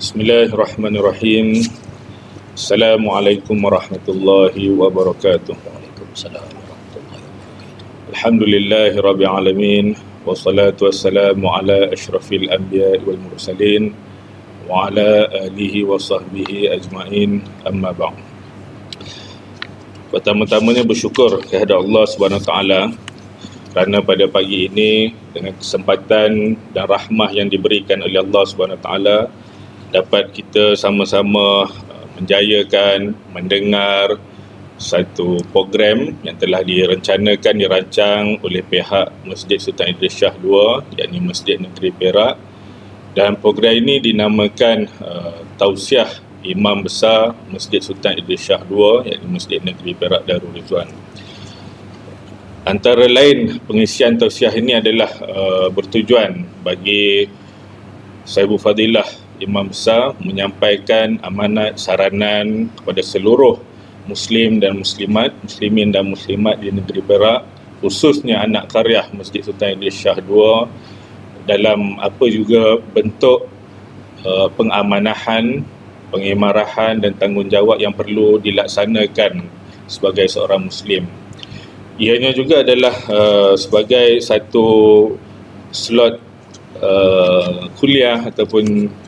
Bismillahirrahmanirrahim. Assalamualaikum warahmatullahi wabarakatuh. Waalaikumsalam warahmatullahi wabarakatuh. Alhamdulillahi rabbil alamin. Wassalatu wassalamu ala asyrafil anbiya wal mursalin wa ala alihi wa sahbihi ajma'in. Amma ba'd. Pertama-tamanya bersyukur kepada Allah Subhanahu wa taala kerana pada pagi ini dengan kesempatan dan rahmah yang diberikan oleh Allah Subhanahu wa taala dapat kita sama-sama menjayakan, mendengar satu program yang telah direncanakan, dirancang oleh pihak Masjid Sultan Idris Shah II, yakni Masjid Negeri Perak, dan program ini dinamakan Tausiah Imam Besar Masjid Sultan Idris Shah II, yakni Masjid Negeri Perak Darul Rizwan. Antara lain pengisian tausiah ini adalah bertujuan bagi Sahibu Fadilah Imam Besar menyampaikan amanat saranan kepada seluruh Muslim dan Muslimat, Muslimin dan Muslimat di negeri Perak, khususnya anak karya Masjid Sultan Idris Shah II, dalam apa juga bentuk pengamanahan, pengimarahan dan tanggungjawab yang perlu dilaksanakan sebagai seorang Muslim. Ianya juga adalah sebagai satu slot kuliah ataupun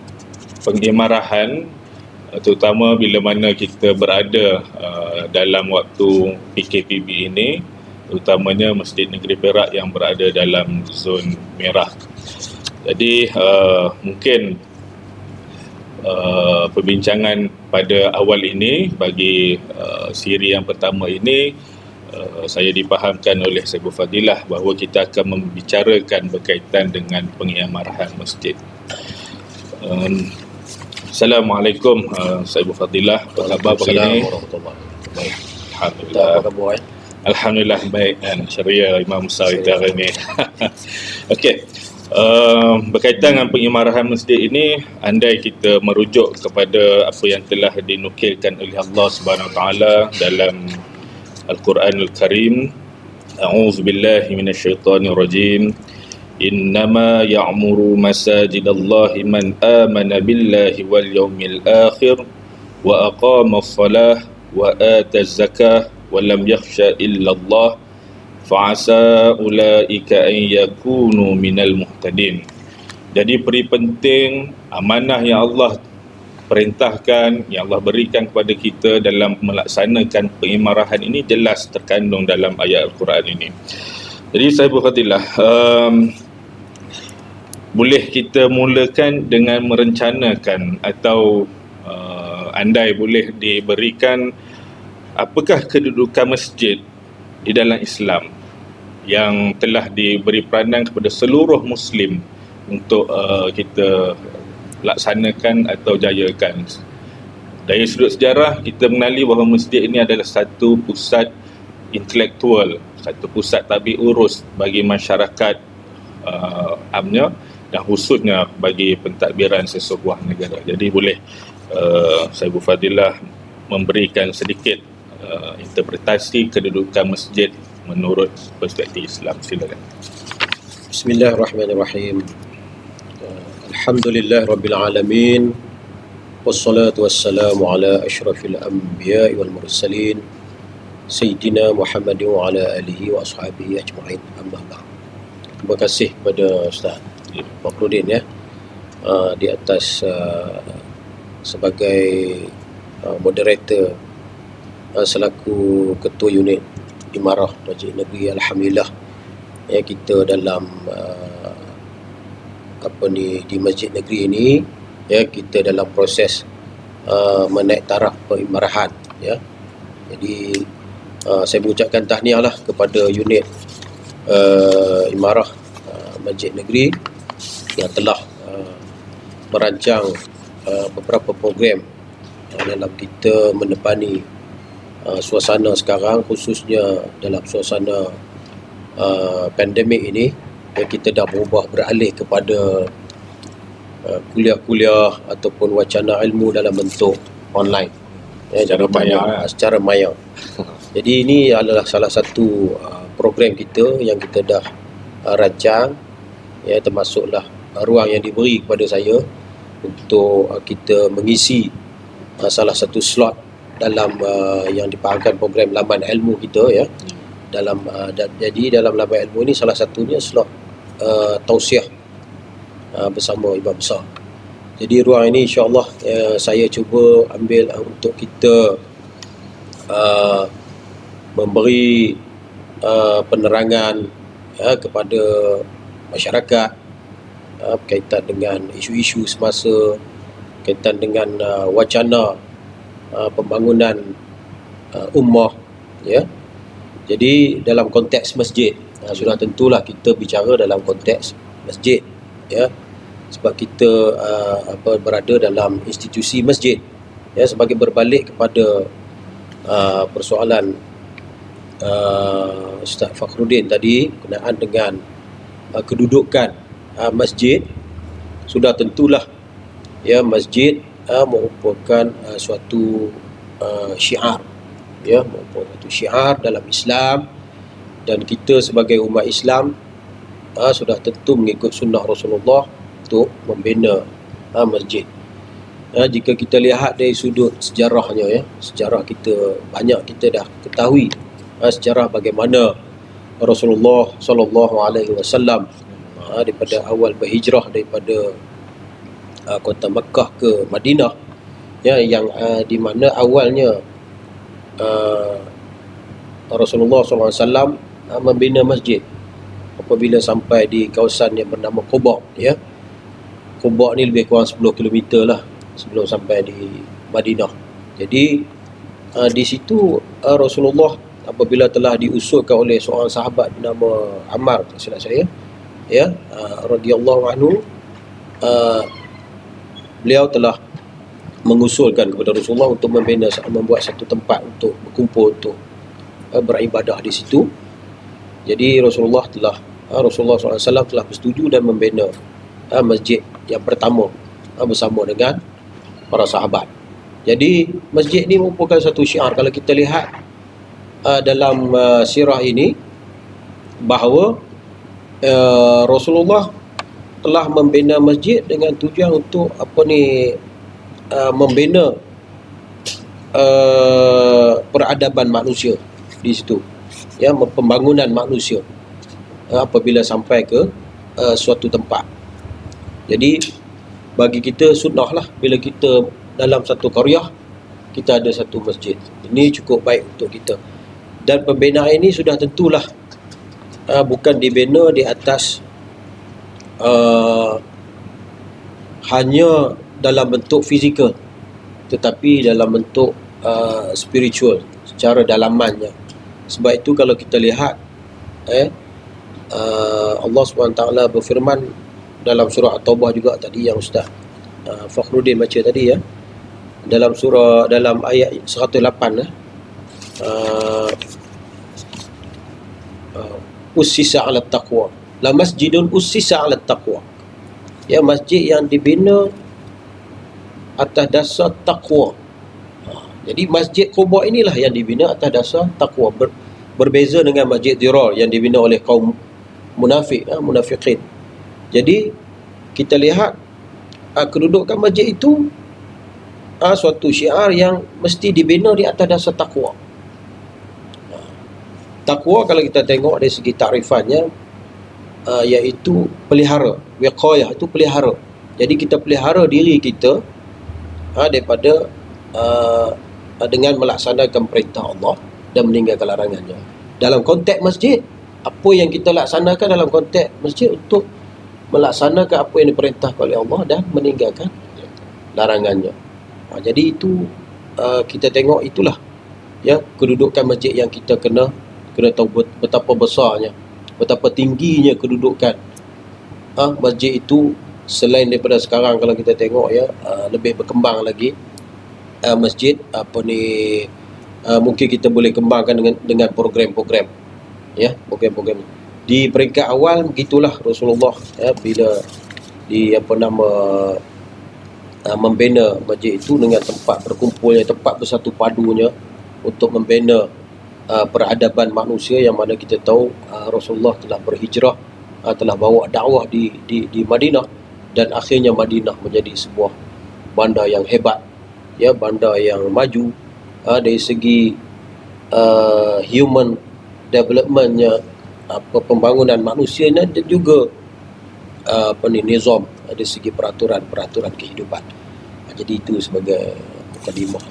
pengimarahan, terutama bila mana kita berada dalam waktu PKPB ini, terutamanya Masjid Negeri Perak yang berada dalam zon merah. Jadi mungkin perbincangan pada awal ini bagi siri yang pertama ini, saya dipahamkan oleh Sahibu Fadilah bahawa kita akan membicarakan berkaitan dengan pengimarahan masjid. Assalamualaikum Sahibu Fadilah, apa khabar pagi ini? Baik. Alhamdulillah. Apa khabar? Alhamdulillah baik dan syariah Imam Besar kita hari ini. Okey. Berkaitan dengan pengimarahan masjid ini, andai kita merujuk kepada apa yang telah dinukilkan oleh Allah Subhanahu Wa Taala dalam Al-Quranul Karim, A'udzubillahi minasyaitonirrajim. Innama ya'muru masajidallahi man amana billahi wal yawmil akhir wa aqama as-salah wa ata az-zakah wa lam yakhsha illa Allah fa'asa ulaika an yakunu minal muhtadin. Jadi peri penting amanah yang Allah perintahkan, yang Allah berikan kepada kita dalam melaksanakan pengimarahan ini jelas terkandung dalam ayat Al-Quran ini. Jadi saya berkatilah, boleh kita mulakan dengan merencanakan atau andai boleh diberikan apakah kedudukan masjid di dalam Islam yang telah diberi peranan kepada seluruh Muslim untuk kita laksanakan atau jayakan. Dari sudut sejarah, kita mengenali bahawa masjid ini adalah satu pusat intelektual, satu pusat tabik urus bagi masyarakat amnya dan khususnya bagi pentadbiran sesebuah negara. Jadi boleh Sahibu Fadilah memberikan sedikit interpretasi kedudukan masjid menurut perspektif Islam. Silakan. Bismillahirrahmanirrahim. Alhamdulillah Rabbil Alamin. Wassalatu wassalamu ala ashrafil anbiya wal mursalin Sayyidina Muhammadin wa ala alihi wa ashabihi ajma'in. Amma ba'd. Terima kasih kepada Ustaz Fakhruddin di atas sebagai moderator selaku ketua unit Imarah Masjid Negeri. Alhamdulillah kita dalam di Masjid Negeri ini kita dalam proses menaik taraf pengimarahan Jadi saya mengucapkan tahniahlah kepada unit Imarah Masjid Negeri yang telah merancang beberapa program dalam kita menepani suasana sekarang, khususnya dalam suasana pandemik ini. Kita dah beralih kepada kuliah-kuliah ataupun wacana ilmu dalam bentuk online secara maya. Jadi ini adalah salah satu program kita yang kita dah rancang, termasuklah ruang yang diberi kepada saya untuk kita mengisi salah satu slot dalam yang dipahamkan program laman ilmu kita ya. Jadi dalam laman ilmu ini salah satunya slot tausiah bersama Imam Besar. Jadi ruang ini insya-Allah saya cuba ambil untuk kita memberi penerangan kepada masyarakat berkaitan dengan isu-isu semasa, berkaitan dengan wacana pembangunan ummah ya. Jadi dalam konteks masjid, sudah tentulah kita bicara dalam konteks masjid ya, sebab kita berada dalam institusi masjid ya. Sebagai berbalik kepada persoalan Ustaz Fakhruddin tadi berkenaan dengan kedudukan masjid, sudah tentulah ya, masjid merupakan suatu syiar ya, merupakan suatu syiar dalam Islam, dan kita sebagai umat Islam sudah tentu mengikut sunnah Rasulullah untuk membina masjid. Jika kita lihat dari sudut sejarahnya ya, sejarah kita banyak kita dah ketahui sejarah bagaimana Rasulullah SAW daripada awal berhijrah daripada kota Mekah ke Madinah ya, yang di mana awalnya Rasulullah SAW membina masjid apabila sampai di kawasan yang bernama Quba ya. Quba ni lebih kurang 10 km lah sebelum sampai di Madinah. Jadi di situ Rasulullah apabila telah diusulkan oleh seorang sahabat bernama Ammar, tak silap saya ya, radhiyallahu anhu, beliau telah mengusulkan kepada Rasulullah untuk membuat satu tempat untuk berkumpul, untuk beribadah di situ. Jadi Rasulullah SAW telah bersetuju dan membina masjid yang pertama bersama dengan para sahabat. Jadi masjid ni merupakan satu syiar. Kalau kita lihat dalam sirah ini bahawa Rasulullah telah membina masjid dengan tujuan untuk membina peradaban manusia di situ ya, pembangunan manusia apabila sampai ke suatu tempat. Jadi bagi kita sunnah lah bila kita dalam satu qaryah kita ada satu masjid. Ini cukup baik untuk kita. Dan pembinaan ini sudah tentulah bukan dibina di atas hanya dalam bentuk fizikal, tetapi dalam bentuk spiritual, secara dalamannya. Sebab itu kalau kita lihat Allah SWT berfirman dalam surah At-Taubah juga tadi yang Ustaz Fakhruddin baca tadi ya, dalam ayat 108 ussisa 'ala taqwa, la masjidun ussisa 'ala taqwa ya, masjid yang dibina atas dasar takwa. Jadi masjid Quba inilah yang dibina atas dasar takwa, berbeza dengan masjid Dirar yang dibina oleh kaum munafiqin. Jadi kita lihat kedudukan masjid itu suatu syiar yang mesti dibina di atas dasar takwa. Takwa kalau kita tengok dari segi takrifannya iaitu pelihara, wiqayah itu pelihara. Jadi kita pelihara diri kita daripada dengan melaksanakan perintah Allah dan meninggalkan larangannya. Dalam konteks masjid, apa yang kita laksanakan dalam konteks masjid untuk melaksanakan apa yang diperintahkan oleh Allah dan meninggalkan larangannya. Jadi itu kita tengok itulah ya, kedudukan masjid yang kita kena tahu betapa besarnya, betapa tingginya kedudukan masjid itu. Selain daripada sekarang kalau kita tengok ya, lebih berkembang lagi masjid mungkin kita boleh kembangkan dengan program-program ya, program-program. Di peringkat awal begitulah Rasulullah ya, bila membina masjid itu dengan tempat berkumpulnya, tempat bersatu padunya untuk membina peradaban manusia, yang mana kita tahu Rasulullah telah berhijrah, telah bawa dakwah di Madinah dan akhirnya Madinah menjadi sebuah bandar yang hebat, ya, bandar yang maju dari segi human developmentnya, pembangunan manusianya, dan juga nizam dari segi peraturan kehidupan. Jadi itu sebagai mukadimah.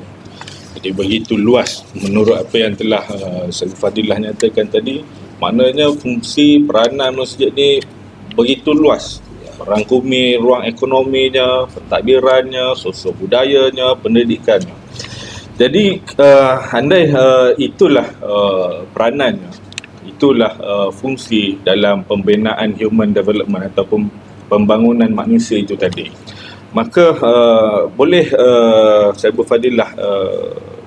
Jadi begitu luas menurut apa yang telah Saudara Fadilah nyatakan tadi, maknanya fungsi peranan masjid ni begitu luas, merangkumi ruang ekonominya, pentadbirannya, sosial budayanya, pendidikannya. Jadi andai itulah peranannya, itulah fungsi dalam pembinaan human development ataupun pembangunan manusia itu tadi, maka boleh Saudara Fadilah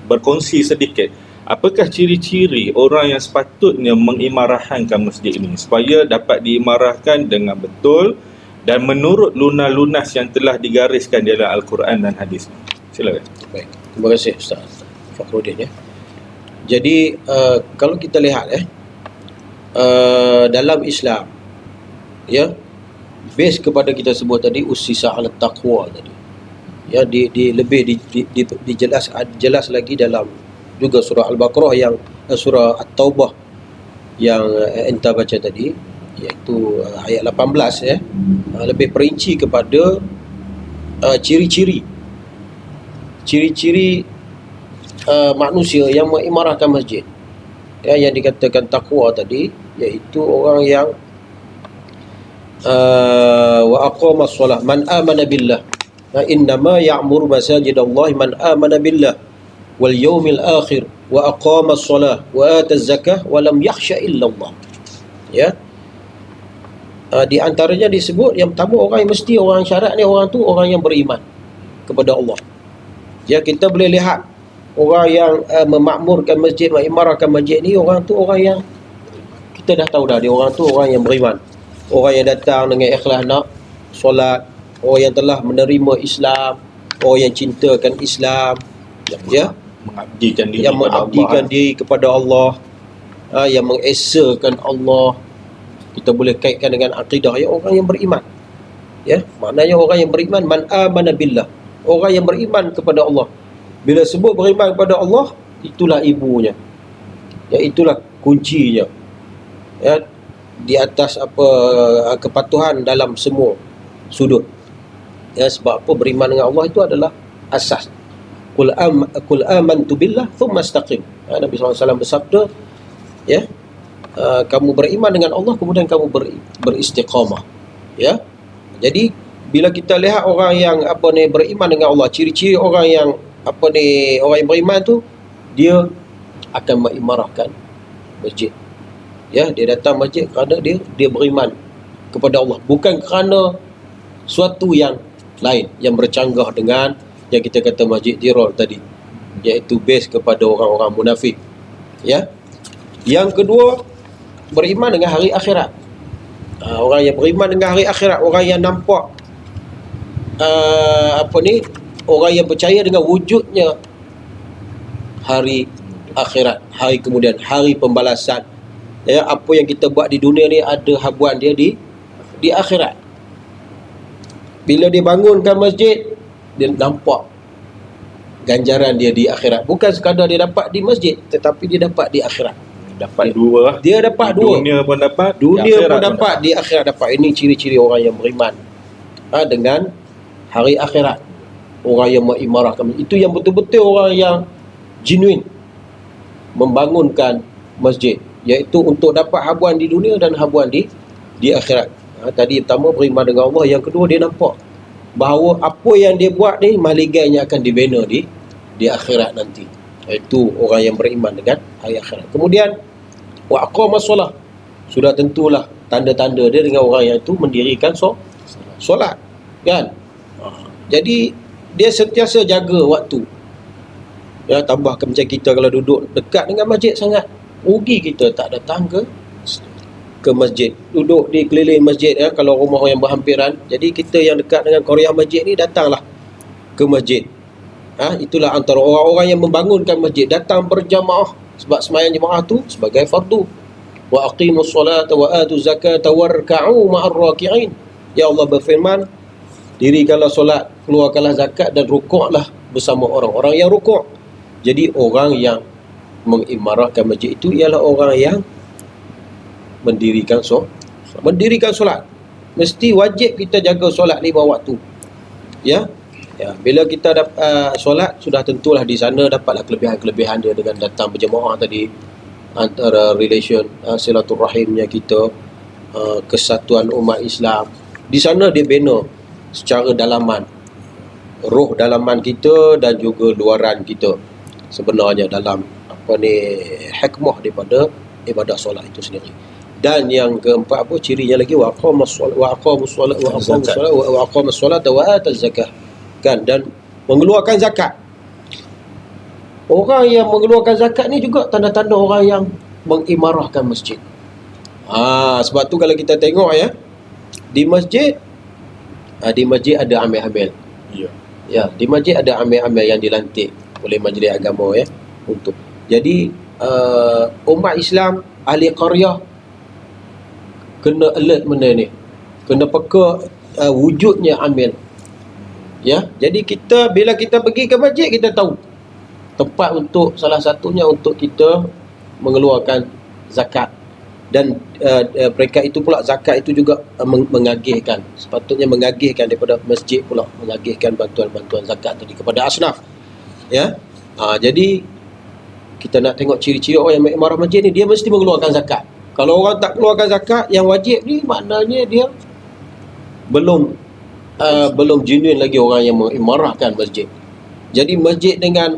berkongsi sedikit apakah ciri-ciri orang yang sepatutnya mengimarahkan masjid ini supaya dapat diimarahkan dengan betul dan menurut lunas-lunas yang telah digariskan di dalam Al-Quran dan hadis. Silakan. Baik, terima kasih Ustaz Fakhruddin, ya. Jadi kalau kita lihat dalam Islam, ya, base kepada kita sebut tadi usisa ala taqwa tadi, ya, lebih jelas lagi dalam juga surah Al-Baqarah yang surah At-Taubah yang enta baca tadi, iaitu ayat 18, ya, lebih perinci kepada ciri-ciri manusia yang mengimarahkan masjid, ya, yang dikatakan takwa tadi, iaitu orang yang wa aqamas solah man amana billah, innama ya'muru masajidallahi man amana billah wal yawmil akhir wa aqamas solah wa ataz zakah wa lam yakhsha illallah, ya. Di antaranya disebut yang pertama, orang yang mesti, orang syarat ni, orang tu orang yang beriman kepada Allah. Ya, kita boleh lihat orang yang memakmurkan masjid, mengimarahkan masjid ni, orang tu orang yang kita dah tahu dah, dia orang tu orang yang beriman, orang yang datang dengan ikhlas nak solat, orang yang telah menerima Islam, orang yang cintakan Islam, ya, Mengabdikan diri yang kepada mengabdikan Allah. diri kepada Allah, yang mengesakan Allah. Kita boleh kaitkan dengan akidah, ya, orang yang beriman, ya, maknanya orang yang beriman, man amana billah, orang yang beriman kepada Allah. Bila sebut beriman kepada Allah, itulah ibunya, ya, itulah kuncinya, ya, di atas kepatuhan dalam semua sudut, ya. Sebab apa? Beriman dengan Allah itu adalah asas. Qul amantu billah thumma istaqim. Nabi SAW bersabda, ya, kamu beriman dengan Allah, kemudian kamu beristiqamah, ya. Jadi bila kita lihat orang yang beriman dengan Allah, ciri-ciri orang yang orang yang beriman tu, dia akan mengimarahkan masjid, ya. Dia datang masjid kerana dia beriman kepada Allah, bukan kerana suatu yang lain yang bercanggah dengan yang kita kata masjid Dirar tadi, iaitu base kepada orang-orang munafik, ya. Yang kedua, beriman dengan hari akhirat. Orang yang beriman dengan hari akhirat, orang yang nampak orang yang percaya dengan wujudnya hari akhirat, hari kemudian, hari pembalasan, ya. Apa yang kita buat di dunia ni ada habuan dia di akhirat. Bila dia bangunkan masjid, dia nampak ganjaran dia di akhirat. Bukan sekadar dia dapat di masjid, tetapi dia dapat di akhirat. Dapat dua. Dia dapat Di dua. Dunia pun dapat, Dunia di pun akhirat dapat, di akhirat dapat. Ini ciri-ciri orang yang beriman dengan hari akhirat, orang yang mengimarahkan. Itu yang betul-betul orang yang genuine membangunkan masjid, iaitu untuk dapat habuan di dunia dan habuan di akhirat. Tadi pertama beriman dengan Allah, yang kedua dia nampak bahawa apa yang dia buat ni mahligainya akan dibina di akhirat nanti. Itu orang yang beriman dengan hari akhirat. Kemudian wa aqamas solah, sudah tentulah tanda-tanda dia dengan orang yang itu mendirikan solat, kan. Jadi dia sentiasa jaga waktu, ya. Tambahkan macam kita kalau duduk dekat dengan masjid sangat, rugi kita tak datang ke masjid, duduk di keliling masjid, ya, kalau rumah yang berhampiran. Jadi kita yang dekat dengan korea masjid ni, datanglah ke masjid. Itulah antara orang-orang yang membangunkan masjid, datang berjamaah, sebab sembahyang jemaah tu sebagai fardu. Wa aqimus solata wa atuz zakata warka'u ma'ar raki'in. Ya Allah berfirman, Dirikanlah solat, keluarkanlah zakat dan rukuklah bersama orang-orang yang rukuk. Jadi orang yang mengimarahkan masjid itu ialah orang yang mendirikan solat. Mesti wajib kita jaga solat 5 waktu. Ya. Ya, bila kita solat, sudah tentulah di sana dapatlah kelebihan-kelebihan dia dengan datang berjemaah tadi, antara relation silaturahimnya kita, kesatuan umat Islam. Di sana dia bina secara dalaman roh dalaman kita dan juga luaran kita sebenarnya dalam hikmah daripada ibadah solat itu sendiri. Dan yang keempat cirinya lagi wa aqamus solat wa ataz zakah, kan, dan mengeluarkan zakat. Orang yang mengeluarkan zakat ni juga tanda-tanda orang yang mengimarahkan masjid. Sebab tu kalau kita tengok di masjid ada amil-amil. Ya, di masjid ada amil-amil yang dilantik oleh majlis agama untuk. Jadi umat Islam, ahli qaryah kena alert benda ni. Kena peka wujudnya amil. Ya, jadi bila kita pergi ke masjid, kita tahu tempat untuk, salah satunya untuk kita mengeluarkan zakat. Dan mereka itu pula, zakat itu juga mengagihkan, sepatutnya mengagihkan daripada masjid pula, mengagihkan bantuan-bantuan zakat tadi kepada asnaf. Ya, jadi kita nak tengok ciri-ciri orang yang mengimarah masjid ni, dia mesti mengeluarkan zakat. Kalau orang tak keluarkan zakat yang wajib ni, maknanya dia belum genuine lagi orang yang mengimarahkan masjid. Jadi masjid dengan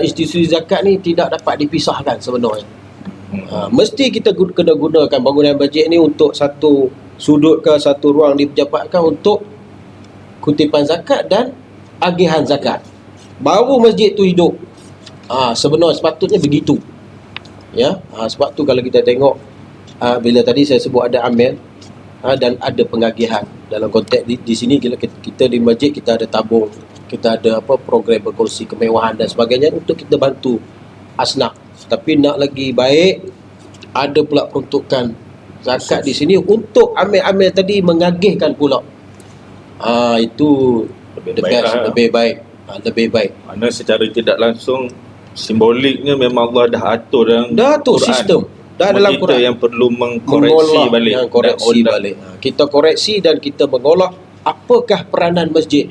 institusi zakat ni tidak dapat dipisahkan sebenarnya. Mesti kita kena gunakan bangunan masjid ni untuk satu sudut ke satu ruang dipejabatkan untuk kutipan zakat dan agihan zakat, baru masjid tu hidup. Sebenarnya sepatutnya begitu. Ya, sebab tu kalau kita tengok bila tadi saya sebut ada amil dan ada pengagihan, dalam konteks di sini kita di masjid kita ada tabung, kita ada program berkongsi kemewahan dan sebagainya untuk kita bantu asnaf. Tapi nak lagi baik, ada pula peruntukan zakat di sini untuk amil-amil tadi mengagihkan pula. Itu lebih baik. Mana secara tidak langsung, simboliknya memang Allah dah atur dalam sistem. Dah dalam kita Quran yang perlu mengkoreksi balik. Kita koreksi dan kita mengolah apakah peranan masjid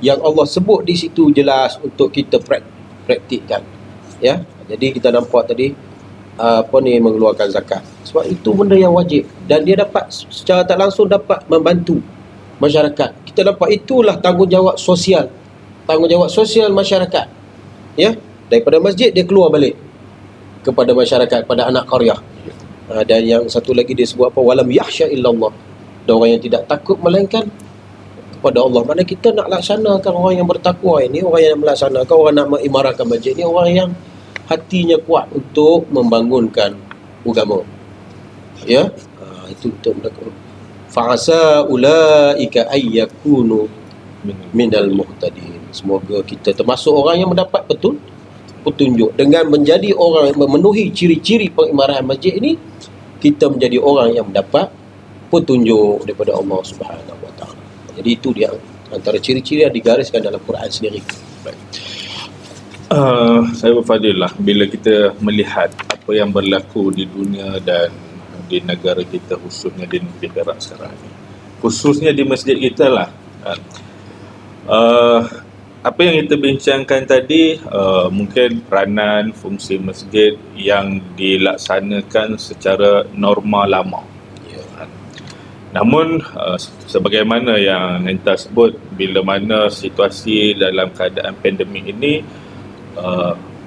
yang Allah sebut di situ, jelas untuk kita praktikkan. Ya, jadi kita nampak tadi mengeluarkan zakat. Sebab itu benda yang wajib dan dia dapat secara tak langsung dapat membantu masyarakat. Kita nampak itulah tanggungjawab sosial masyarakat. Ya, daripada masjid dia keluar balik kepada masyarakat, pada anak qaryah. Dan yang satu lagi dia sebut walam yakhsha illallah, dan orang yang tidak takut melainkan kepada Allah. Mana kita nak laksanakan, orang yang bertakwa ini, orang yang melaksanakan, orang nak mengimarahkan masjid ini, orang yang hatinya kuat untuk membangunkan agama. Ya, itu untuk melakukan fa'asa ulaika ayyakunu minal muhtadin. Semoga kita termasuk orang yang mendapat petunjuk. Dengan menjadi orang yang memenuhi ciri-ciri pengimarahan masjid ini, kita menjadi orang yang mendapat petunjuk daripada Allah Subhanahu wa taala. Jadi itu dia antara ciri-ciri yang digariskan dalam Quran sendiri. Baik. Saya berfadilah bila kita melihat apa yang berlaku di dunia dan di negara kita, khususnya di negeri Perak sekarang ini, khususnya di masjid kita lah. Apa yang kita bincangkan tadi, mungkin peranan fungsi masjid yang dilaksanakan secara norma lama. Namun sebagaimana yang Nenta sebut, bila mana situasi dalam keadaan pandemik ini,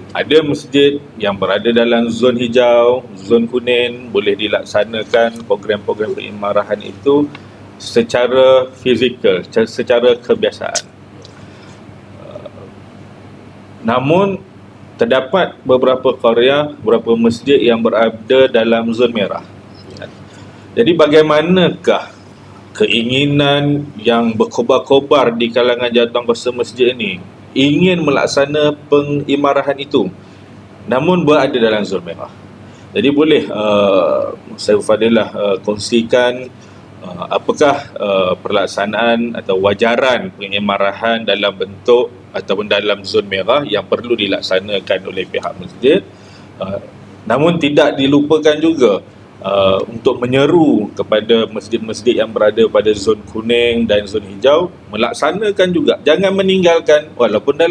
ada masjid yang berada dalam zon hijau, zon kuning, boleh dilaksanakan program-program pengimarahan itu secara fizikal, secara kebiasaan. Namun terdapat beberapa qaryah, beberapa masjid yang berada dalam zon merah. Jadi bagaimanakah keinginan yang berkobar-kobar di kalangan jawatankuasa masjid ini ingin melaksana pengimarahan itu, namun berada dalam zon merah. Jadi boleh saya Fadilah kongsikan apakah pelaksanaan atau wajaran pengimarahan dalam bentuk ataupun dalam zon merah yang perlu dilaksanakan oleh pihak masjid, namun tidak dilupakan juga untuk menyeru kepada masjid-masjid yang berada pada zon kuning dan zon hijau melaksanakan juga, jangan meninggalkan walaupun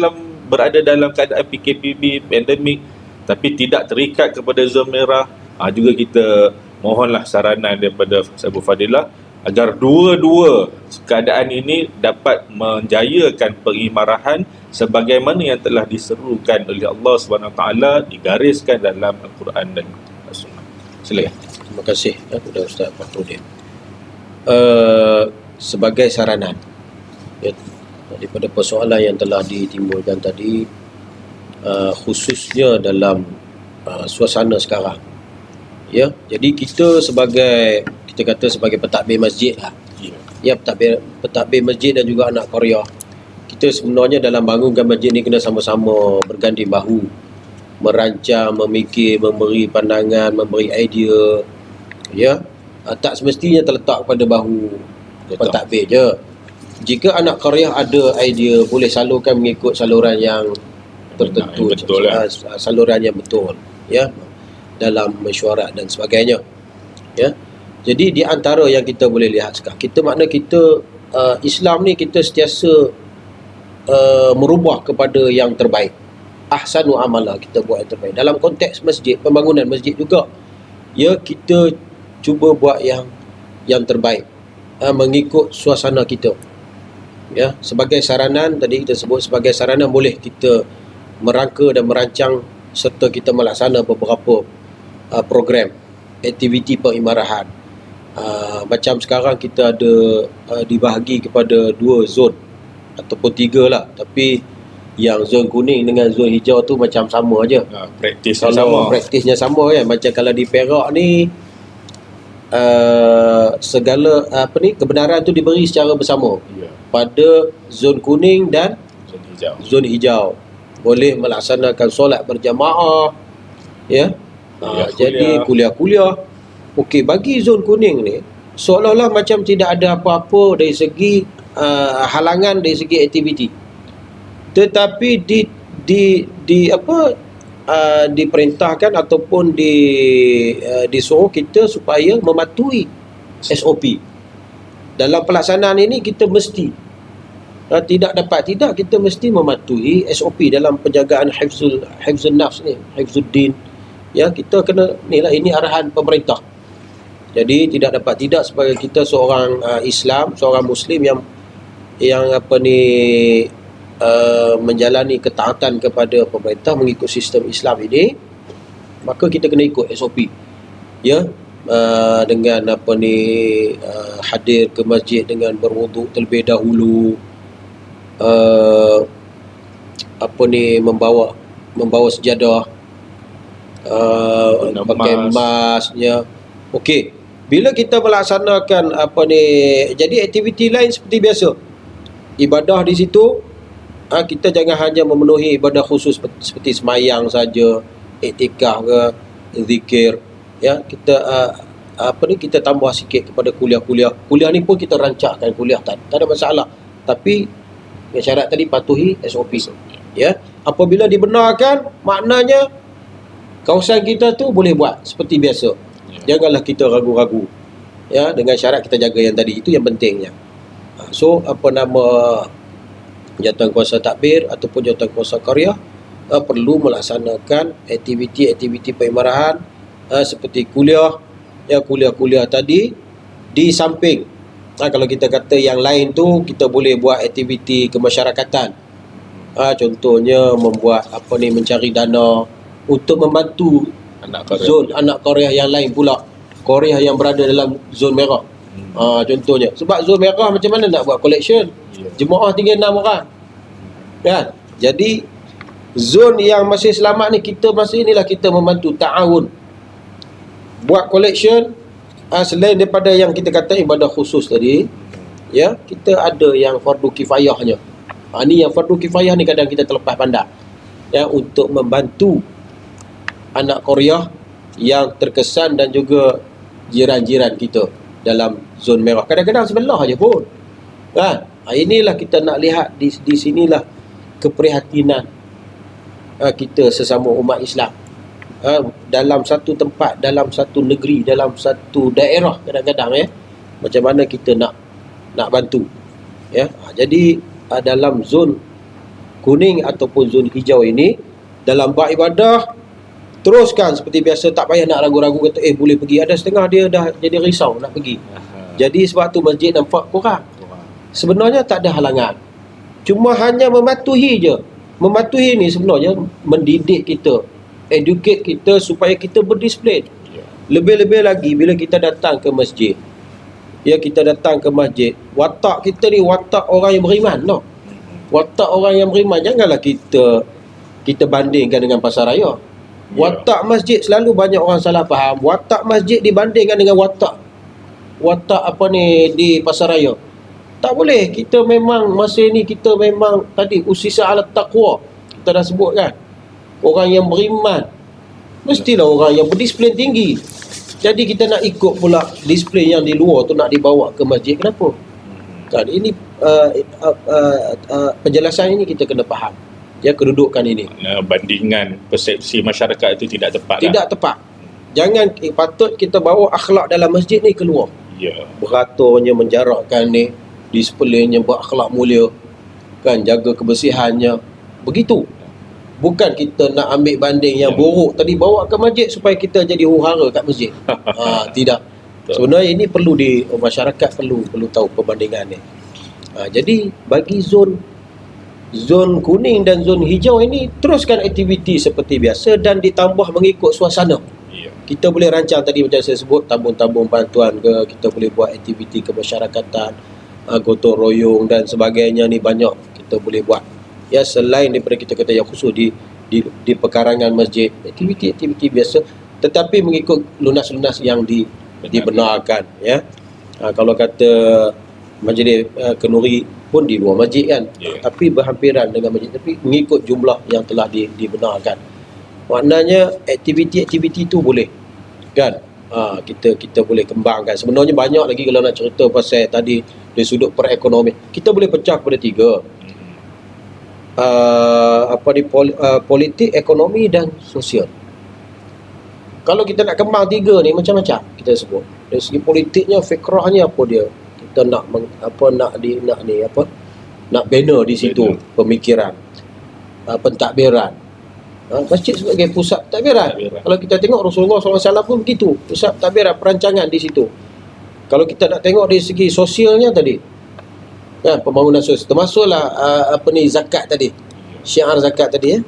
berada dalam keadaan PKPB, pandemik, tapi tidak terikat kepada zon merah. Juga kita mohonlah saranan daripada Abu Fadilah agar dua-dua keadaan ini dapat menjayakan pengimarahan sebagaimana yang telah diserukan oleh Allah SWT, digariskan dalam Al-Quran dan As-Sunnah. Silakan. Terima kasih kepada Ustaz Fakhrudin. Sebagai saranan ya, daripada persoalan yang telah ditimbulkan tadi, khususnya dalam suasana sekarang ya, jadi kita kata sebagai pentadbir masjid lah ya, pentadbir masjid dan juga anak Qaryah, kita sebenarnya dalam bangunkan masjid ni kena sama-sama berganding bahu, merancang, memikir, memberi pandangan, memberi idea ya. Tak semestinya terletak pada bahu pentadbir je. Jika anak Qaryah ada idea, boleh salurkan mengikut saluran yang tertentu, betul, saluran yang betul ya, dalam mesyuarat dan sebagainya ya. Jadi di antara yang kita boleh lihat sekarang, kita Islam ni kita sentiasa merubah kepada yang terbaik. Ahsanu amala, kita buat yang terbaik. Dalam konteks masjid, pembangunan masjid juga ya, kita cuba buat yang terbaik mengikut suasana kita ya. Sebagai saranan, tadi kita sebut sebagai saranan, boleh kita merangka dan merancang serta kita melaksana beberapa program aktiviti pengimarahan. Macam sekarang kita ada dibahagi kepada 2 zon ataupun 3 lah, tapi yang zon kuning dengan zon hijau tu macam sama aja. Praktisnya sama. Praktisnya sama kan. Macam kalau di Perak ni segala kebenaran tu diberi secara bersama pada zon kuning dan zon hijau. Boleh melaksanakan solat berjamaah ya. Jadi kuliah-kuliah. Okey, bagi zon kuning ni seolah-olah macam tidak ada apa-apa dari segi halangan dari segi aktiviti. Tetapi diperintahkan ataupun disuruh kita supaya mematuhi SOP. Dalam pelaksanaan ini kita mesti kita mesti mematuhi SOP dalam penjagaan hifzul nafs ni, hifzuddin ya. Kita kena ini arahan pemerintah. Jadi tidak sebagai kita seorang Islam, seorang Muslim yang menjalani ketaatan kepada pemerintah mengikut sistem Islam ini, maka kita kena ikut SOP ya. Dengan hadir ke masjid dengan berwuduk terlebih dahulu, membawa sejadah, pakai masknya. Okey, bila kita melaksanakan jadi aktiviti lain seperti biasa, ibadah di situ, kita jangan hanya memenuhi ibadah khusus seperti semayang saja, iktikaf ke, zikir ya. Kita tambah sikit kepada kuliah-kuliah. Kuliah ni pun kita rancangkan kuliah, tak ada masalah, tapi dengan syarat tadi patuhi SOP ya. Apabila dibenarkan, maknanya kawasan kita tu boleh buat seperti biasa. Janganlah kita ragu-ragu ya, dengan syarat kita jaga yang tadi, itu yang pentingnya. So jawatan kuasa takbir ataupun jawatan kuasa qaryah perlu melaksanakan aktiviti-aktiviti pengimarahan seperti kuliah ya, kuliah-kuliah tadi di samping. Kalau kita kata yang lain tu, kita boleh buat aktiviti kemasyarakatan. Contohnya membuat mencari dana untuk membantu zon anak Qaryah yang lain pula, Qaryah yang berada dalam zon merah. Contohnya, sebab zon merah macam mana nak buat collection? Jemaah tinggal 6 orang kan. Jadi zon yang masih selamat ni, kita membantu ta'awun buat collection. Selain daripada yang kita kata ibadah khusus tadi ya, kita ada yang fardu kifayahnya. Ni yang fardu kifayah ni kadang kita terlepas pandang ya, untuk membantu anak Qaryah yang terkesan dan juga jiran-jiran kita dalam zon merah. Kadang-kadang sebelah aja pun. Kan? Inilah kita nak lihat di sinilah keprihatinan kita sesama umat Islam. Dalam satu tempat, dalam satu negeri, dalam satu daerah kadang-kadang macam mana kita nak bantu. Jadi dalam zon kuning ataupun zon hijau ini, dalam bab ibadah teruskan seperti biasa, tak payah nak ragu-ragu kata boleh pergi. Ada setengah dia dah jadi risau nak pergi. Jadi sebab tu masjid nampak kurang. Sebenarnya tak ada halangan, cuma hanya mematuhi je. Mematuhi ni sebenarnya mendidik kita, educate kita supaya kita berdisiplin. Lebih-lebih lagi bila kita datang ke masjid, kita datang ke masjid, watak kita ni watak orang yang beriman, no? Watak orang yang beriman. Janganlah kita bandingkan dengan pasar raya. Watak masjid selalu banyak orang salah faham. Watak masjid dibandingkan dengan watak di pasar raya. Tak boleh. Kita memang masa ni kita memang tadi usisa ala taqwa. Kita dah sebut kan. Orang yang beriman mestilah orang yang berdisiplin tinggi. Jadi kita nak ikut pula disiplin yang di luar tu nak dibawa ke masjid. Kenapa? Kan ini penjelasan ini kita kena faham. Kedudukan ini. Bandingan persepsi masyarakat itu tidak tepat. Tidak tepat. Jangan patut kita bawa akhlak dalam masjid ni keluar. Beraturnya, menjarakkan ni, disiplinnya, berakhlak mulia, kan, jaga kebersihannya. Begitu. Bukan kita nak ambil banding yang buruk tadi bawa ke masjid supaya kita jadi huru-hara kat masjid. Tidak. Sebenarnya ini perlu masyarakat perlu tahu perbandingan ni. Jadi bagi zon kuning dan zon hijau ini, teruskan aktiviti seperti biasa dan ditambah mengikut suasana. Kita boleh rancang tadi macam saya sebut, tabung-tabung bantuan ke, kita boleh buat aktiviti kemasyarakatan, gotong royong dan sebagainya ni banyak kita boleh buat. Selain daripada kita kata yang khusus di pekarangan masjid, aktiviti biasa tetapi mengikut lunas-lunas yang dibenarkan. Kalau kata majlis kenduri pun di luar masjid kan, tapi berhampiran dengan masjid, tapi mengikut jumlah yang telah dibenarkan. Maknanya aktiviti itu boleh kan, kita boleh kembangkan. Sebenarnya banyak lagi kalau nak cerita pasal tadi dari sudut perekonomian. Kita boleh pecah kepada tiga. Politik, ekonomi dan sosial. Kalau kita nak kembang tiga ni macam-macam kita sebut. Dari segi politiknya, fikrahnya apa dia? Kita nak banner di situ, pemikiran, pentadbiran. Masjid sebagai pusat pentadbiran. Kalau kita tengok Rasulullah SAW pun begitu, pusat pentadbiran, perancangan di situ. Kalau kita nak tengok dari segi sosialnya tadi, pembangunan sosial, termasuklah zakat tadi, syiar zakat tadi.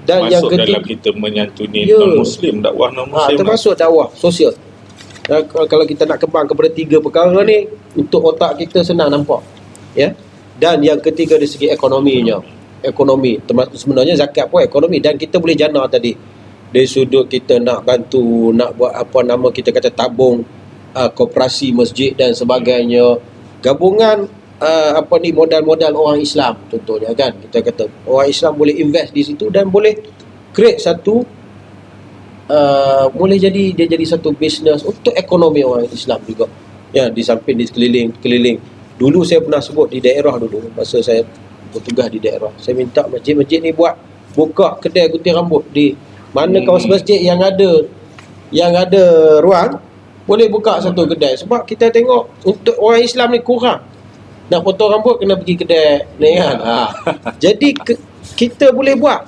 Dan masuk yang ketiga dalam kita menyantuni non-muslim, dakwah non-muslim, termasuk dakwah sosial. Kalau kita nak kembang kepada tiga perkara ni, untuk otak kita senang nampak. Dan yang ketiga dari segi ekonominya, ekonomi, sebenarnya zakat pun ekonomi, dan kita boleh jana tadi dari sudut kita nak bantu, nak buat kita kata tabung, koperasi masjid dan sebagainya, gabungan modal-modal orang Islam contohnya kan, kita kata orang Islam boleh invest di situ dan boleh create satu boleh jadi satu bisnes untuk ekonomi orang Islam juga. Di samping di sekeliling. Dulu saya pernah sebut di daerah dulu, masa saya bertugas di daerah, saya minta masjid-masjid ni buka kedai gunting rambut di mana kawasan masjid yang ada ruang, boleh buka satu kedai. Sebab kita tengok untuk orang Islam ni kurang, nak potong rambut kena pergi kedai ni kan. Jadi kita boleh buat.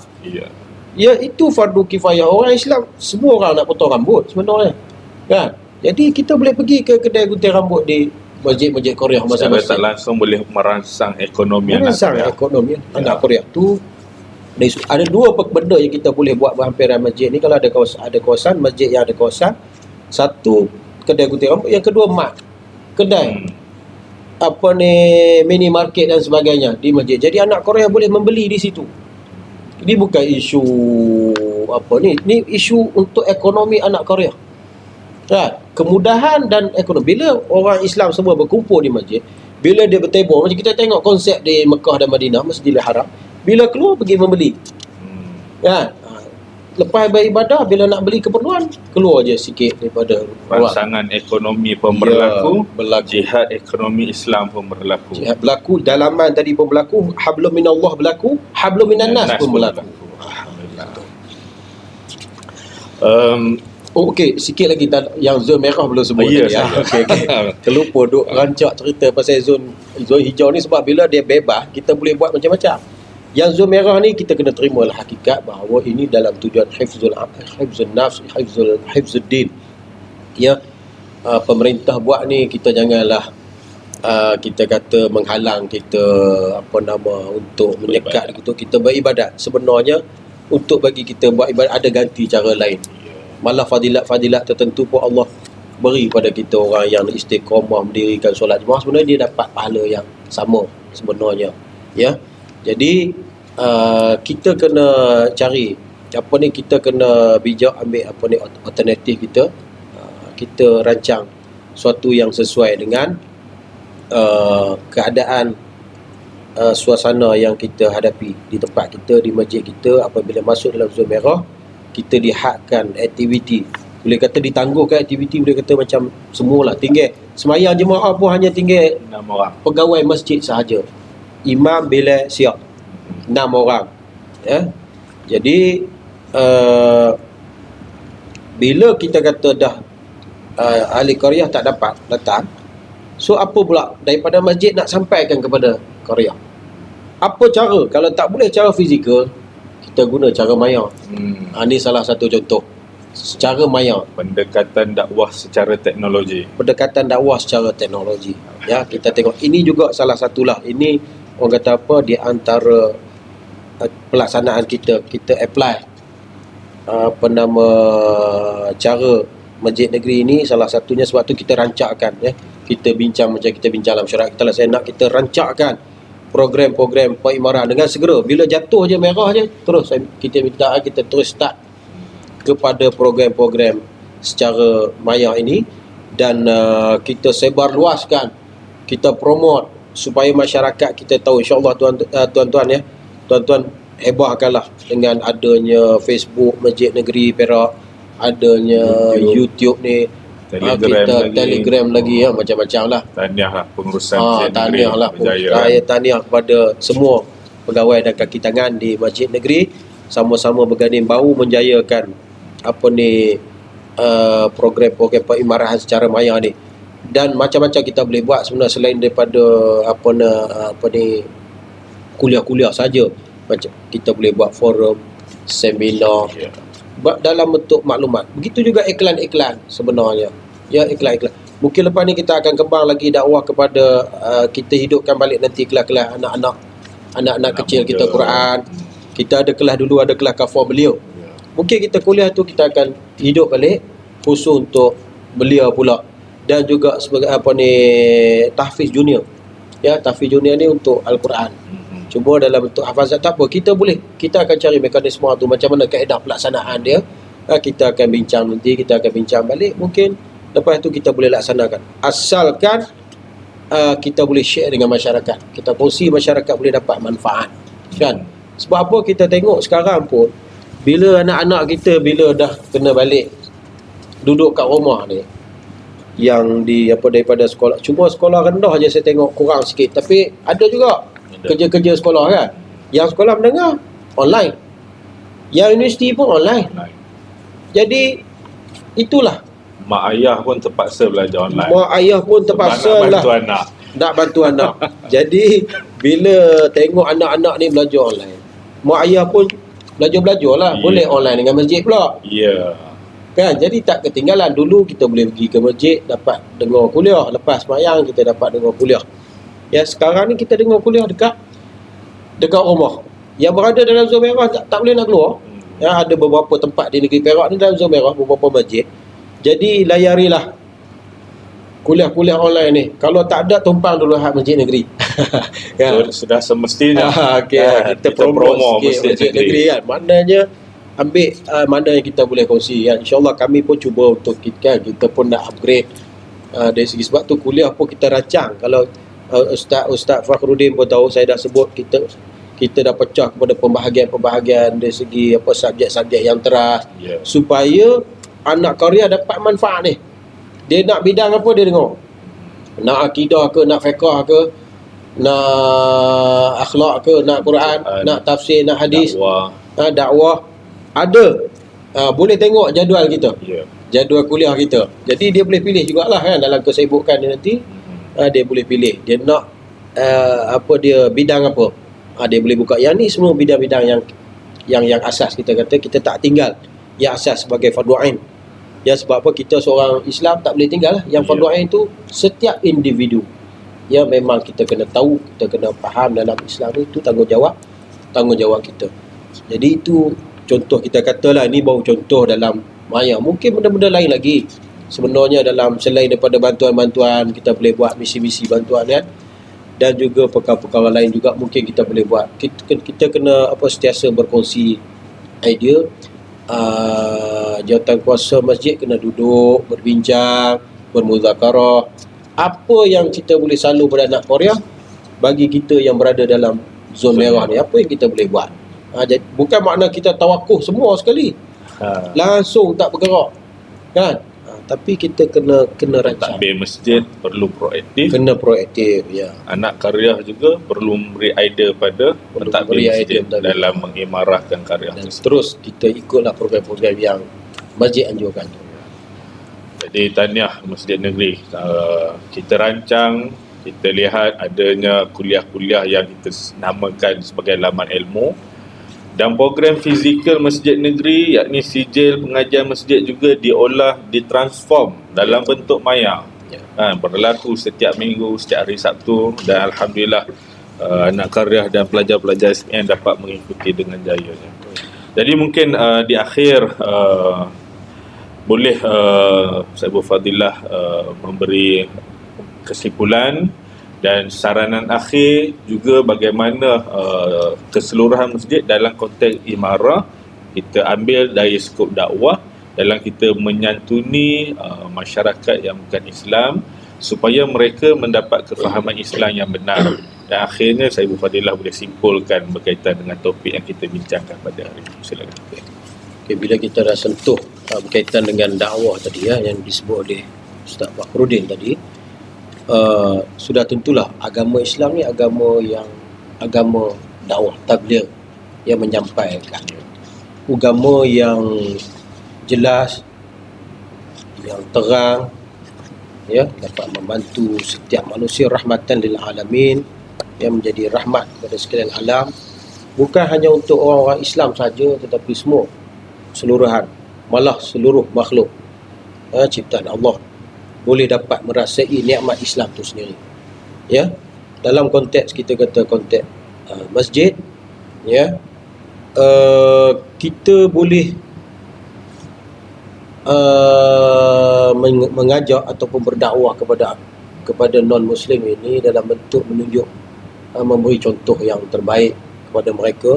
Itu fardu kifayah. Orang Islam semua orang nak potong rambut sebenarnya kan. Jadi kita boleh pergi ke kedai gunting rambut di masjid-masjid Korea masing-masing. Tak langsung boleh merangsang ekonomi anak Korea tu. Ada dua benda yang kita boleh buat berhampiran masjid ni. Kalau ada kawasan masjid yang ada kawasan, satu kedai gunting rambut, yang kedua kedai mini market dan sebagainya di masjid. Jadi anak Korea boleh membeli di situ. Ini bukan isu ni isu untuk ekonomi anak Korea. Kemudahan dan ekonomi. Bila orang Islam semua berkumpul di masjid, bila dia bertebur, macam kita tengok konsep di Mekah dan Madinah, Masjidil Haram, bila keluar pergi membeli. lepas beribadah, bila nak beli keperluan, keluar je sikit daripada ruang. Rangsangan ekonomi pun berlaku, berlaku. jihad ekonomi Islam pun berlaku. Jihad berlaku, dalaman tadi pun berlaku, hablum minallah berlaku, hablum minan nas pun berlaku. Alhamdulillah. Okey, sikit lagi yang zon merah belum sebut Ya, tadi. saya. Okey. Terlupa duk rancak cerita pasal zon hijau ni, sebab bila dia bebas, kita boleh buat macam-macam. Yang zon merah ni kita kena terimalah hakikat bahawa ini dalam tujuan hifzul nafs, hifzuddin. Ya, pemerintah buat ni, kita janganlah kita kata menghalang kita untuk menyekat untuk kita beribadat. Sebenarnya untuk bagi kita buat ibadat ada ganti cara lain. Malah fadilat-fadilat tertentu pun Allah beri pada kita, orang yang istiqamah mendirikan solat jemaah, sebenarnya dia dapat pahala yang sama sebenarnya. Ya. Jadi kita kena cari kita kena bijak ambil alternatif kita. Kita rancang suatu yang sesuai dengan keadaan suasana yang kita hadapi di tempat kita, di masjid kita. Apabila masuk dalam zon merah, kita dihadkan aktiviti, boleh kata ditangguhkan aktiviti, boleh kata macam semualah, tinggal semayang jemaah pun hanya tinggal 6 orang. pegawai masjid sahaja, imam bila siap 6 orang. Ya. Jadi bila kita kata dah ahli qaryah tak dapat datang, so apa pula daripada masjid nak sampaikan kepada qaryah? Apa cara? Kalau tak boleh cara fizikal, kita guna cara maya. Ini salah satu contoh. Secara maya, Pendekatan dakwah secara teknologi. pendekatan dakwah secara teknologi. Ya, kita tengok ini juga salah satulah. Ini orang kata apa, di antara pelaksanaan kita apply cara masjid negeri ini. Salah satunya sebab tu kita rancakkan, ya. Kita bincang macam kita bincang dalam syariat kita lah, saya nak kita rancakkan program-program pengimaran dengan segera. Bila jatuh je merah je, terus kita minta kita terus start kepada program-program secara maya ini, dan kita sebar luaskan, kita promote supaya masyarakat kita tahu. InsyaAllah tuan-tuan ya, tuan-tuan hebahkanlah dengan adanya Facebook Masjid Negeri Perak, adanya YouTube ni, Telegram lagi ya, macam-macam lah. Tahniah lah pengurusan Masjid Negeri Tahniah lah. berjaya. Saya tahniah kepada semua pegawai dan kaki tangan di Masjid Negeri, sama-sama berganding bahu menjayakan program-program pengimarahan secara maya ni. Dan macam-macam kita boleh buat sebenarnya selain daripada kuliah-kuliah saja. Macam kita boleh buat forum, seminar, dalam bentuk maklumat. Begitu juga iklan-iklan sebenarnya. Ya, iklan-iklan. Mungkin lepas ni kita akan kembang lagi dakwah kepada kita hidupkan balik nanti kelas-kelas anak-anak kecil kita Quran. Kita ada kelas dulu, ada kelas kafar belia. Mungkin kita kuliah tu kita akan hidup balik khusus untuk belia pula. Dan juga sebagai tahfiz junior. Ya, tahfiz junior ni untuk Al-Quran. Cuma dalam bentuk hafazat tak apa, kita akan cari mekanisme tu, macam mana kaedah pelaksanaan dia. Kita akan bincang nanti, kita akan bincang balik, mungkin lepas tu kita boleh laksanakan, asalkan kita boleh share dengan masyarakat, kita kongsi, masyarakat boleh dapat manfaat, kan? Sebab apa kita tengok sekarang pun, bila anak-anak kita bila dah kena balik duduk kat rumah ni, yang daripada sekolah, cuma sekolah rendah je saya tengok kurang sikit, tapi ada juga kerja-kerja sekolah kan. Yang sekolah menengah online, yang universiti pun online. Jadi itulah, Mak ayah pun terpaksa belajar online. mak ayah pun terpaksa lah nak bantu anak. Jadi bila tengok anak-anak ni belajar online, mak ayah pun belajar lah. Boleh online dengan masjid pula. Ya. Kan, jadi tak ketinggalan. Dulu kita boleh pergi ke masjid dapat dengar kuliah, lepas sembahyang kita dapat dengar kuliah. Ya, sekarang ni kita dengar kuliah dekat rumah. Yang berada dalam zon merah tak boleh nak keluar. Ya, ada beberapa tempat di negeri Perak ni dalam zon merah, beberapa masjid. Jadi layarilah kuliah-kuliah online ni. Kalau tak ada, tumpang dulu hak masjid negeri. Ya. Sudah semestinya. Kita promo sikit masjid negeri kan. Maknanya ambil mana yang kita boleh kongsi. Ya, InsyaAllah kami pun cuba untuk kita pun nak upgrade dari segi, sebab tu kuliah pun kita rancang. Kalau Ustaz Fakhruddin pun tahu, saya dah sebut, kita kita dah pecah kepada pembahagian-pembahagian dari segi apa subjek-subjek yang teras, Ya. supaya anak karya dapat manfaat ni. Dia nak bidang apa dia tengok. Nak akidah ke, nak fiqh ke, nak akhlak ke, nak Quran, nak tafsir, nak hadis, Dakwah. dakwah. Ada. Boleh tengok jadual kita, Ya. jadual kuliah kita. Jadi dia boleh pilih jugalah kan dalam kesibukan dia nanti. Dia boleh pilih dia nak dia bidang apa. Dia boleh buka. Yang ni semua bidang-bidang yang asas kita kata kita tak tinggal. Yang asas sebagai fardu ain. Ya, sebab apa kita seorang Islam tak boleh tinggal lah. Yang fardu ain tu setiap individu. Ya, memang kita kena tahu, kita kena faham dalam Islam ni, itu tanggungjawab kita. Jadi itu contoh kita katalah, ni baru contoh dalam maya. Mungkin benda-benda lain lagi. Sebenarnya dalam selain daripada bantuan-bantuan, kita boleh buat misi-misi bantuan kan. Dan juga perkara-perkara lain juga mungkin kita boleh buat. Kita kena sentiasa berkongsi idea. Jawatan kuasa masjid kena duduk, berbincang, bermuzakarah. Apa yang kita boleh salur pada anak Korea bagi kita yang berada dalam zon merah ni, apa yang kita boleh buat. Jadi, bukan makna kita tawakuh semua sekali, langsung tak bergerak kan. Tapi kita kena rancang. Takbir masjid perlu proaktif. Kena proaktif, ya. Anak karya juga perlu memberi idea pada pentadbir masjid dalam mengimarahkan karya. Dan terus kita ikutlah program-program yang masjid anjurkan. Jadi tahniah Masjid Negeri. Kita rancang, kita lihat adanya kuliah-kuliah yang kita namakan sebagai laman ilmu. Dan program fizikal Masjid Negeri, yakni sijil pengajian masjid juga diolah, ditransform dalam bentuk maya. Berlaku setiap minggu, setiap hari Sabtu, dan Alhamdulillah anak karya dan pelajar-pelajar SPM dapat mengikuti dengan jayanya. Jadi mungkin di akhir boleh Saibul Fadilah memberi kesimpulan dan saranan akhir juga bagaimana keseluruhan masjid dalam konteks imarah kita ambil dari skop dakwah dalam kita menyantuni masyarakat yang bukan Islam supaya mereka mendapat kefahaman Islam yang benar. Dan akhirnya Saibul Fadilah boleh simpulkan berkaitan dengan topik yang kita bincangkan pada hari ini. Silakan. Okay, bila kita dah sentuh berkaitan dengan dakwah tadi yang disebut oleh Ustaz Fakhrudin tadi, sudah tentulah agama Islam ni agama dakwah, tabligh, yang menyampaikan agama yang jelas, yang terang, dapat membantu setiap manusia, rahmatan lil alamin, yang menjadi rahmat kepada sekalian alam, bukan hanya untuk orang-orang Islam saja, tetapi semua seluruhan, malah seluruh makhluk ciptaan Allah boleh dapat merasai nikmat Islam tu sendiri. Dalam konteks kita kata konteks masjid, kita boleh mengajak ataupun berdakwah kepada non-muslim ini dalam bentuk menunjuk, memberi contoh yang terbaik kepada mereka.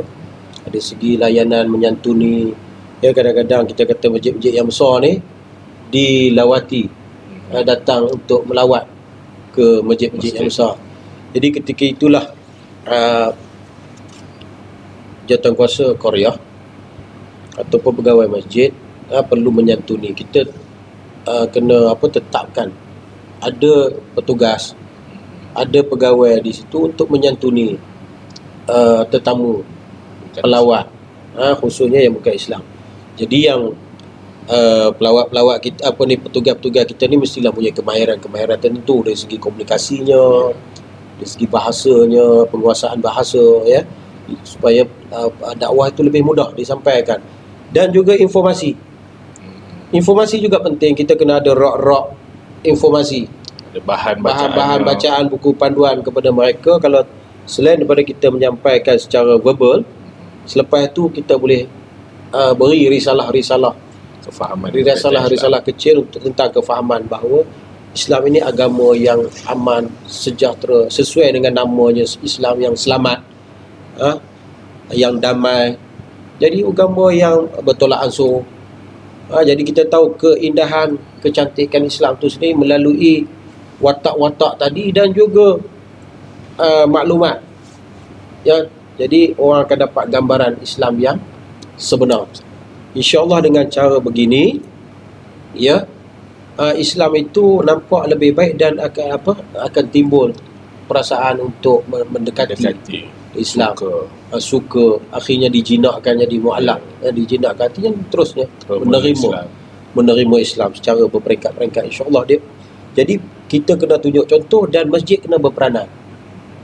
Ada segi layanan, menyantuni. Kadang-kadang kita kata masjid-masjid yang besar ni dilawati, datang untuk melawat ke masjid-masjid yang besar. Jadi ketika itulah jawatankuasa Korea ataupun pegawai masjid perlu menyantuni. Kita kena tetapkan ada petugas, ada pegawai di situ untuk menyantuni tetamu, pelawat, khususnya yang bukan Islam. Jadi yang pelawat-pelawat kita, petugas-petugas kita ni mestilah punya kemahiran tertentu dari segi komunikasinya, dari segi bahasanya, penguasaan bahasa, supaya dakwah itu lebih mudah disampaikan. Dan juga informasi juga penting. Kita kena ada rak-rak informasi, ada bahan bacaan, buku panduan kepada mereka. Kalau selain daripada kita menyampaikan secara verbal, selepas itu kita boleh beri risalah-risalah kecil untuk tentang kefahaman bahawa Islam ini agama yang aman, sejahtera, sesuai dengan namanya, Islam yang selamat, yang damai. Jadi agama yang bertolak ansur. Jadi kita tahu keindahan, kecantikan Islam itu sendiri melalui watak-watak tadi dan juga maklumat Jadi orang akan dapat gambaran Islam yang sebenar. InsyaAllah dengan cara begini, ya, Islam itu nampak lebih baik dan akan timbul perasaan untuk mendekati Islam. Suka, akhirnya dijinakkan jadi mu'alaq, dijinakkan artinya terusnya menerima Islam secara berperingkat-peringkat, insyaAllah dia. Jadi kita kena tunjuk contoh dan masjid kena berperanan.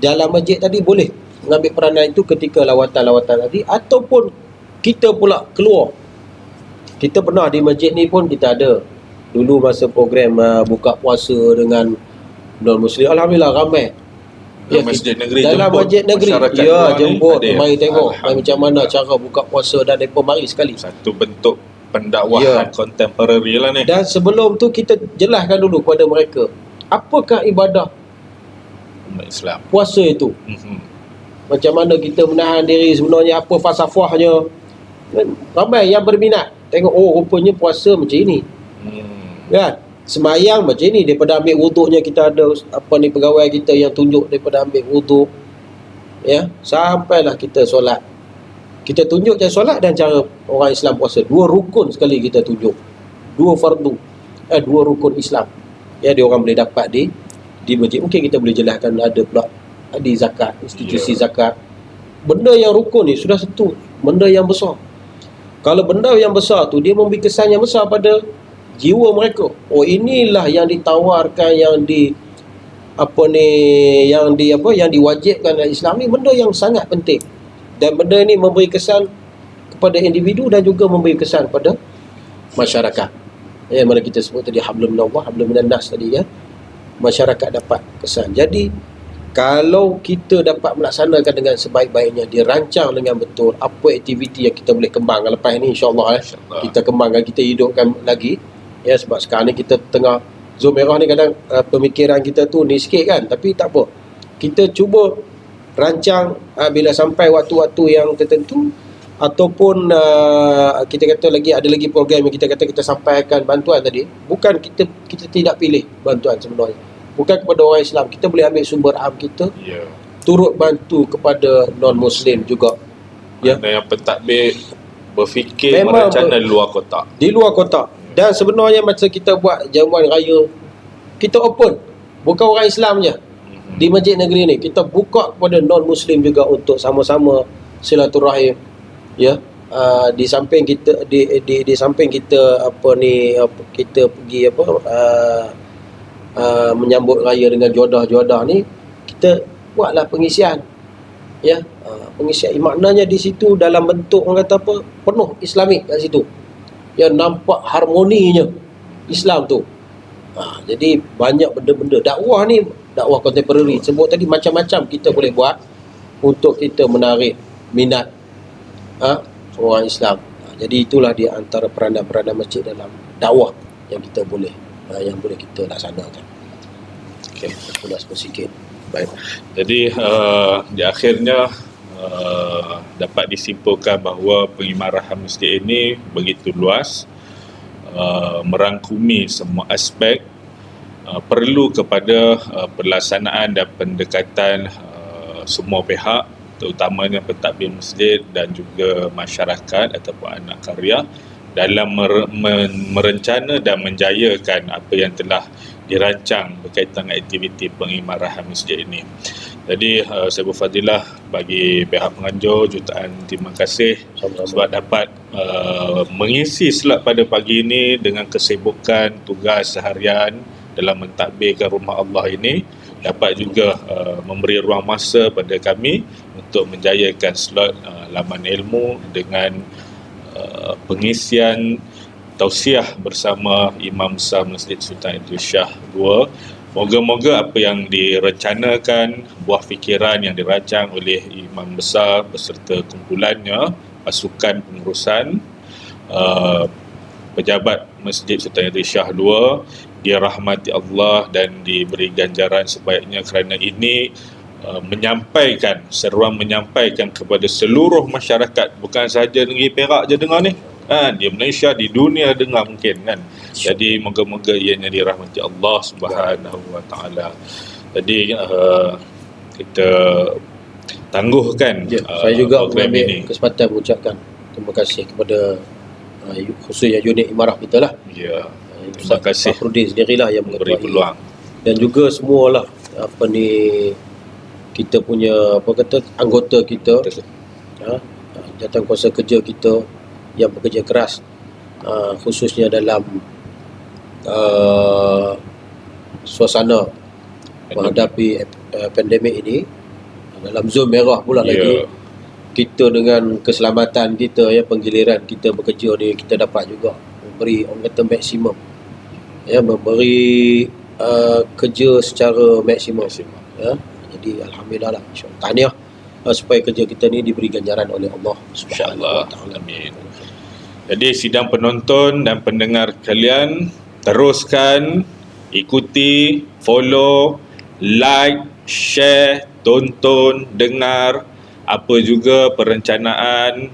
Dalam masjid tadi boleh mengambil peranan itu ketika lawatan-lawatan tadi, ataupun kita pula keluar. Kita pernah di masjid ni pun kita ada dulu masa program buka puasa dengan non-Muslim, alhamdulillah ramai. Dalam masjid negeri, dalam jemput masjid negeri, masyarakat ya, luar ni jemput ada. mari tengok macam mana cara buka puasa, dan mereka mari sekali. Satu bentuk pendakwahan kontemporari lah ni. Dan sebelum tu kita jelaskan dulu kepada mereka apakah ibadah umat Islam puasa itu. Macam mana kita menahan diri sebenarnya, apa falsafahnya. Ramai yang berminat tengok, oh rupanya puasa macam ini. Kan? Semayang macam ni, daripada ambil wuduknya kita ada pegawai kita yang tunjuk daripada ambil wuduk, ya, sampailah kita solat. Kita tunjuk cara solat dan cara orang Islam puasa. 2 rukun sekali kita tunjuk. 2 fardu. 2 rukun Islam. Ya, dia orang boleh dapat di masjid. Mungkin kita boleh jelaskan ada pula di zakat, institusi zakat. Benda yang rukun ni sudah satu benda yang besar. Kalau benda yang besar tu dia memberi kesan yang besar pada jiwa mereka. Oh, inilah yang ditawarkan, yang yang diwajibkan dalam Islam ni, benda yang sangat penting. Dan benda ini memberi kesan kepada individu dan juga memberi kesan pada masyarakat. Ya, mana kita sebut tadi hablum minallah, hablum minan nas tadi, ya. Masyarakat dapat kesan. Jadi kalau kita dapat melaksanakan dengan sebaik-baiknya, dirancang dengan betul apa aktiviti yang kita boleh kembangkan lepas ini, insyaAllah kita kembangkan, kita hidupkan lagi. Ya, sebab sekarang ni kita tengah zon merah ni, kadang pemikiran kita tu ni sikit kan, tapi tak apa. Kita cuba rancang bila sampai waktu-waktu yang tertentu, ataupun kita kata ada lagi program yang kita sampaikan bantuan tadi. Bukan kita tidak pilih bantuan sebenarnya. Bukan kepada orang Islam, kita boleh ambil sumber am kita, turut bantu kepada non-Muslim juga. Ya. Ada yang pentadbir berfikir merencana luar kotak. Di luar kotak. Dan sebenarnya masa kita buat jamuan raya, kita open, bukan orang Islam je. Di masjid negeri ni kita buka kepada non-Muslim juga untuk sama-sama silaturahim. Ya. Di samping kita di samping kita kita pergi menyambut raya dengan jodah-jodah ni, kita buatlah pengisian. Ya, pengisian maknanya di situ dalam bentuk orang kata penuh Islamik kat situ. Ya, nampak harmoninya Islam tu. Jadi banyak benda-benda dakwah ni, dakwah kontemporari. Sebut tadi macam-macam kita boleh buat untuk kita menarik minat orang Islam. Jadi itulah di antara peranan-peranan masjid dalam dakwah yang kita boleh kita laksanakan. Okey, sudah sedikit. Baik. Jadi di akhirnya dapat disimpulkan bahawa pengimarahan masjid ini begitu luas, merangkumi semua aspek, perlu kepada pelaksanaan dan pendekatan semua pihak, terutamanya pentadbir masjid dan juga masyarakat ataupun anak karya dalam merencana dan menjayakan apa yang telah dirancang berkaitan dengan aktiviti pengimarahan masjid ini. Jadi saya berfadilah bagi pihak penganjur, jutaan terima kasih sebab dapat mengisi slot pada pagi ini dengan kesibukan tugas seharian dalam mentadbirkan rumah Allah ini, dapat juga memberi ruang masa pada kami untuk menjayakan slot laman ilmu dengan pengisian tausiah bersama Imam Besar Masjid Sultan Idris Shah II. Moga-moga apa yang direncanakan, buah fikiran yang dirancang oleh Imam Besar beserta kumpulannya, pasukan pengurusan, pejabat Masjid Sultan Idris Shah II dirahmati Allah dan diberi ganjaran sebaiknya, kerana ini seruan menyampaikan kepada seluruh masyarakat, bukan sahaja negeri Perak je dengar ni, di Malaysia, di dunia dengar mungkin kan. Jadi moga-moga ianya dirahmati Allah Subhanahu Wa Taala. Jadi kita tangguhkan Saya juga program mengambil ini. kesempatan mengucapkan terima kasih kepada khususnya unit Imarah kita lah. Ya, Ustaz terima kasih Fakhrudin sendirilah yang memberi mengetuai. peluang. Dan juga semualah apa ni, kita punya apa kata anggota kita, jawatankuasa kerja kita yang bekerja keras, khususnya dalam suasana menghadapi pandemik ini dalam zon merah pula lagi. Kita dengan keselamatan kita, penggiliran kita bekerja ni, kita dapat juga memberi orang kata maksimum, memberi kerja secara maksimum. Jadi alhamdulillah lah, insya-Allah tahniah supaya kerja kita ni diberi ganjaran oleh Allah Subhanahu wa taala. Amin. Jadi sidang penonton dan pendengar kalian, teruskan ikuti, follow, like, share, tonton, dengar apa juga perencanaan,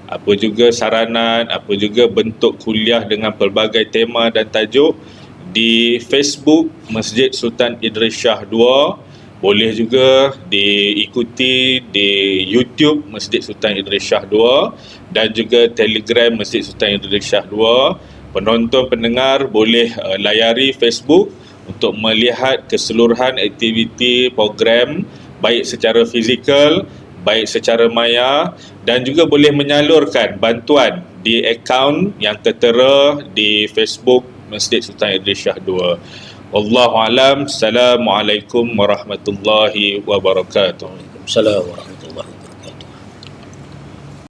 apa juga saranan, apa juga bentuk kuliah dengan pelbagai tema dan tajuk di Facebook Masjid Sultan Idris Shah 2. Boleh juga diikuti di YouTube Masjid Sultan Idris Shah 2 dan juga Telegram Masjid Sultan Idris Shah 2. Penonton pendengar boleh layari Facebook untuk melihat keseluruhan aktiviti program, baik secara fizikal, baik secara maya, dan juga boleh menyalurkan bantuan di akaun yang tertera di Facebook Masjid Sultan Idris Shah 2. Wallahu alam. Assalamualaikum warahmatullahi wabarakatuh. Waalaikumsalam warahmatullahi wabarakatuh.